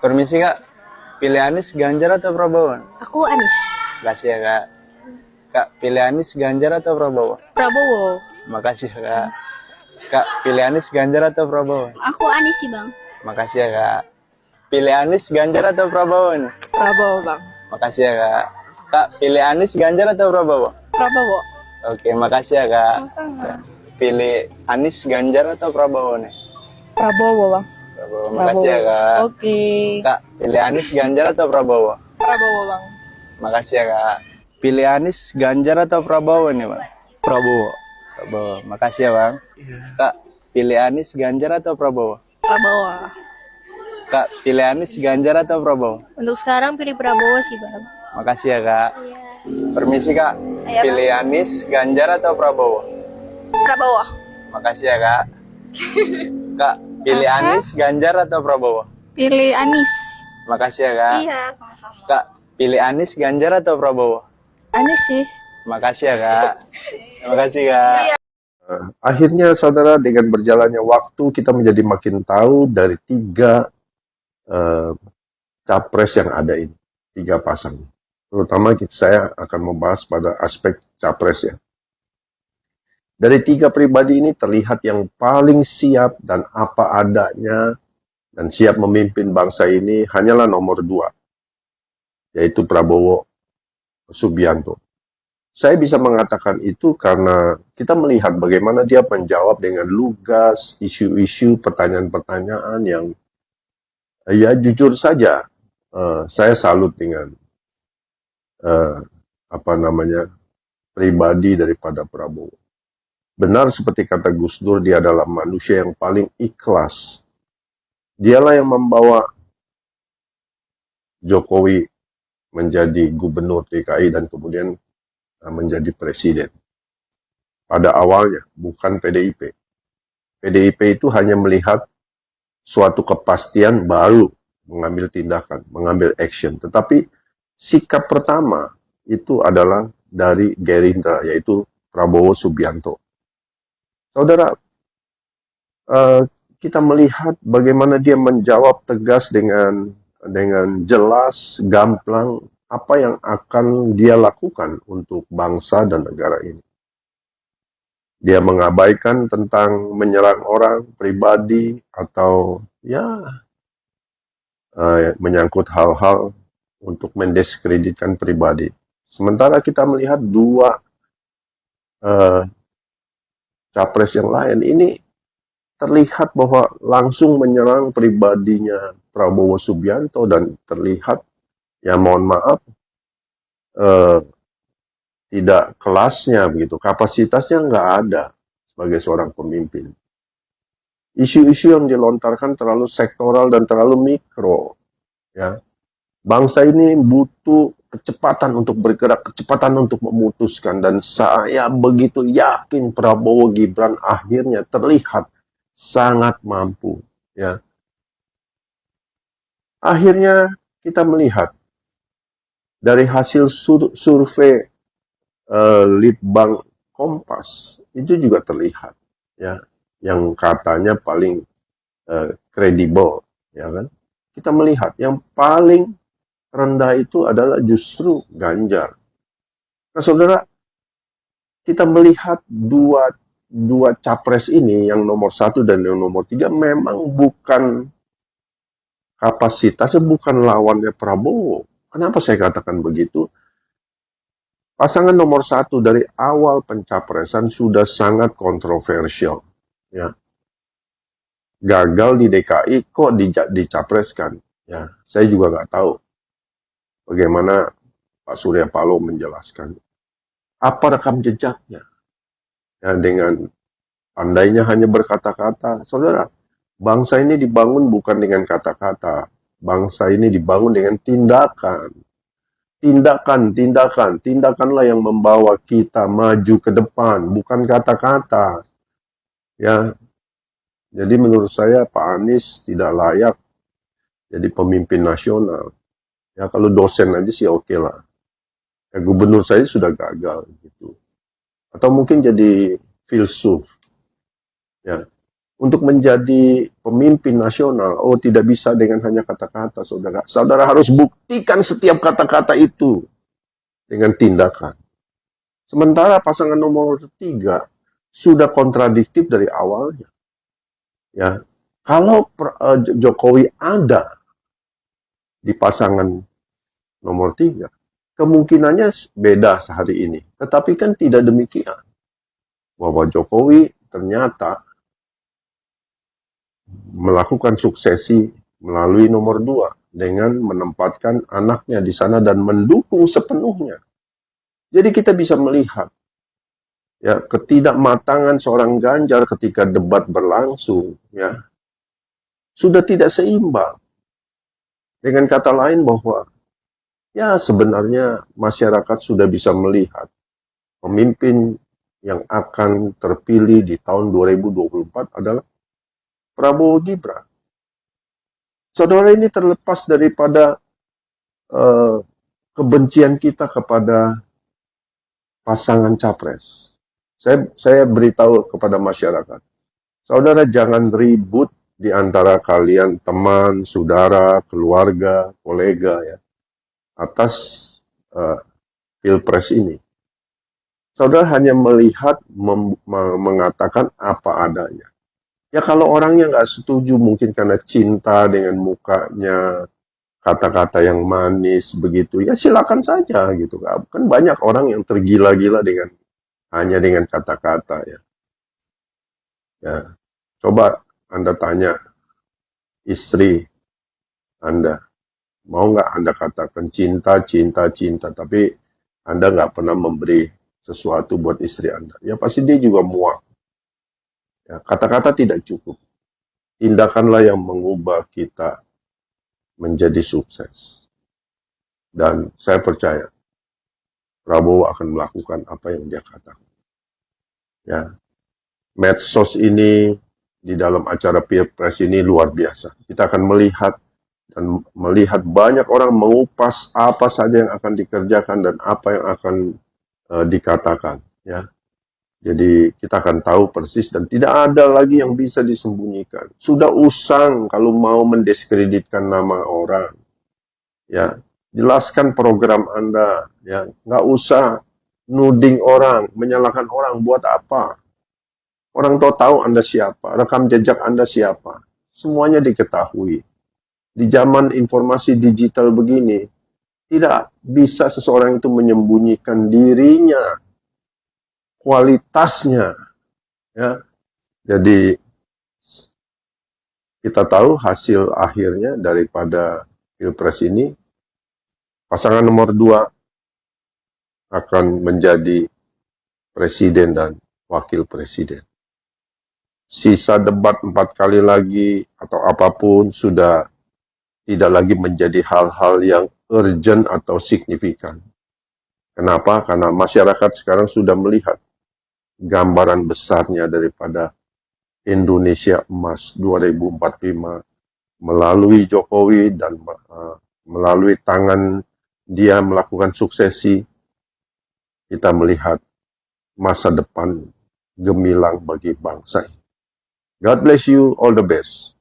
Permisi kak, pilih Anies, Ganjar atau Prabowo? Aku Anies. Makasih ya kak. Kak, pilih Anies, Ganjar atau Prabowo? Prabowo. Makasih ya kak. Kak, pilih Anies, Ganjar atau Prabowo? Aku Anies sih bang. Makasih ya kak. Pilih Anies, Ganjar atau Prabowo? Prabowo bang. Makasih ya kak. Kak, pilih Anies, Ganjar atau Prabowo? Prabowo. Oke, makasih ya kak. Sama-sama. Pilih Anies, Ganjar atau Prabowo nih? Prabowo bang. Prabowo, makasih ya kak. Oke. Kak, pilih Anies, Ganjar atau Prabowo? Prabowo bang. Makasih ya kak. Pilih Anies, Ganjar atau Prabowo nih bang? Prabowo. Prabowo, makasih ya bang. Kak, pilih Anies, Ganjar atau Prabowo? Prabowo. Kak, pilih Anies, Ganjar atau Prabowo? Untuk sekarang pilih Prabowo sih bang. Makasih ya kak. Permisi kak, Iya, pilih Anies, Ganjar atau Prabowo? Prabowo. Makasih ya kak. Kak, pilih Anies, Ganjar atau Prabowo? Pilih Anies. Makasih ya kak. Iya sama-sama. Kak, pilih Anies, Ganjar atau Prabowo? Anies sih. Makasih ya kak. Terima kasih kak. Akhirnya saudara, dengan berjalannya waktu kita menjadi makin tahu dari tiga capres yang ada ini, tiga pasang. Terutama saya akan membahas pada aspek capres ya. Dari tiga pribadi ini terlihat yang paling siap dan apa adanya dan siap memimpin bangsa ini hanyalah nomor 2, yaitu Prabowo Subianto. Saya bisa mengatakan itu karena kita melihat bagaimana dia menjawab dengan lugas isu-isu, pertanyaan-pertanyaan yang ya jujur saja saya salut dengan pribadi daripada Prabowo. Benar seperti kata Gus Dur, dia adalah manusia yang paling ikhlas. Dialah yang membawa Jokowi menjadi gubernur DKI dan kemudian menjadi presiden. Pada awalnya, bukan PDIP. PDIP itu hanya melihat suatu kepastian baru mengambil tindakan, mengambil action. Tetapi sikap pertama itu adalah dari Gerindra, yaitu Prabowo Subianto. Saudara, kita melihat bagaimana dia menjawab tegas dengan jelas, gamblang, apa yang akan dia lakukan untuk bangsa dan negara ini. Dia mengabaikan tentang menyerang orang pribadi atau menyangkut hal-hal untuk mendiskreditkan pribadi. Sementara kita melihat dua capres yang lain ini terlihat bahwa langsung menyerang pribadinya Prabowo Subianto dan terlihat, ya mohon maaf, tidak kelasnya begitu, kapasitasnya nggak ada sebagai seorang pemimpin. Isu-isu yang dilontarkan terlalu sektoral dan terlalu mikro, ya. Bangsa ini butuh kecepatan untuk bergerak, kecepatan untuk memutuskan, dan saya begitu yakin Prabowo Gibran akhirnya terlihat sangat mampu, ya. Akhirnya kita melihat dari hasil survei Litbang Kompas itu juga terlihat, ya, yang katanya paling kredibel, ya kan? Kita melihat yang paling rendah itu adalah justru Ganjar. Nah, saudara, kita melihat dua capres ini, yang nomor 1 dan yang nomor 3, memang bukan kapasitasnya, bukan lawannya Prabowo. Kenapa saya katakan begitu? Pasangan nomor 1 dari awal pencapresan sudah sangat kontroversial, ya. Gagal di DKI kok dicapreskan, ya. Saya juga nggak tahu bagaimana Pak Surya Paloh menjelaskan apa rekam jejaknya, ya, dengan pandainya hanya berkata-kata. Saudara, bangsa ini dibangun bukan dengan kata-kata, bangsa ini dibangun dengan tindakan. Tindakanlah yang membawa kita maju ke depan, bukan kata-kata, ya. Jadi menurut saya Pak Anies tidak layak jadi pemimpin nasional. Ya, kalau dosen aja sih oke lah. Ya, gubernur saya sudah gagal gitu. Atau mungkin jadi filsuf. Ya. untuk menjadi pemimpin nasional, oh tidak bisa dengan hanya kata-kata, saudara. Saudara harus buktikan setiap kata-kata itu dengan tindakan. Sementara pasangan nomor 3 sudah kontradiktif dari awalnya. Ya, kalau Jokowi ada di pasangan nomor 3, kemungkinannya beda sehari ini. Tetapi kan tidak demikian. Bahwa Jokowi ternyata melakukan suksesi melalui nomor 2 dengan menempatkan anaknya di sana dan mendukung sepenuhnya. Jadi kita bisa melihat ya ketidakmatangan seorang Ganjar ketika debat berlangsung ya sudah tidak seimbang. Dengan kata lain bahwa ya sebenarnya masyarakat sudah bisa melihat pemimpin yang akan terpilih di tahun 2024 adalah Prabowo Gibran. Saudara, ini terlepas daripada kebencian kita kepada pasangan capres. Saya beritahu kepada masyarakat, saudara jangan ribut di antara kalian, teman, saudara, keluarga, kolega ya, atas pilpres ini. Saudara hanya melihat, mengatakan apa adanya. Ya kalau orangnya nggak setuju mungkin karena cinta dengan mukanya, kata-kata yang manis begitu, ya silakan saja gitu. Kan banyak orang yang tergila-gila hanya dengan kata-kata ya. Ya, coba Anda tanya istri Anda, mau nggak Anda katakan cinta, cinta, cinta, tapi Anda nggak pernah memberi sesuatu buat istri Anda. Ya pasti dia juga muak. Ya, kata-kata tidak cukup. Tindakanlah yang mengubah kita menjadi sukses. Dan saya percaya Prabowo akan melakukan apa yang dia katakan. Ya, medsos ini di dalam acara Pilpres ini luar biasa. Kita akan melihat banyak orang mengupas apa saja yang akan dikerjakan dan apa yang akan dikatakan. Ya, jadi kita akan tahu persis dan tidak ada lagi yang bisa disembunyikan. Sudah usang kalau mau mendiskreditkan nama orang. Ya, jelaskan program Anda. Ya, nggak usah nuding orang, menyalahkan orang buat apa. Orang tahu Anda siapa, rekam jejak Anda siapa. Semuanya diketahui. Di zaman informasi digital begini, tidak bisa seseorang itu menyembunyikan dirinya, kualitasnya, ya. Jadi kita tahu hasil akhirnya daripada Pilpres ini, pasangan nomor 2 akan menjadi presiden dan wakil presiden. Sisa debat 4 kali lagi atau apapun sudah tidak lagi menjadi hal-hal yang urgent atau signifikan. Kenapa? Karena masyarakat sekarang sudah melihat gambaran besarnya daripada Indonesia Emas 2045 melalui Jokowi dan melalui tangan dia melakukan suksesi, kita melihat masa depan gemilang bagi bangsa. God bless you, all the best.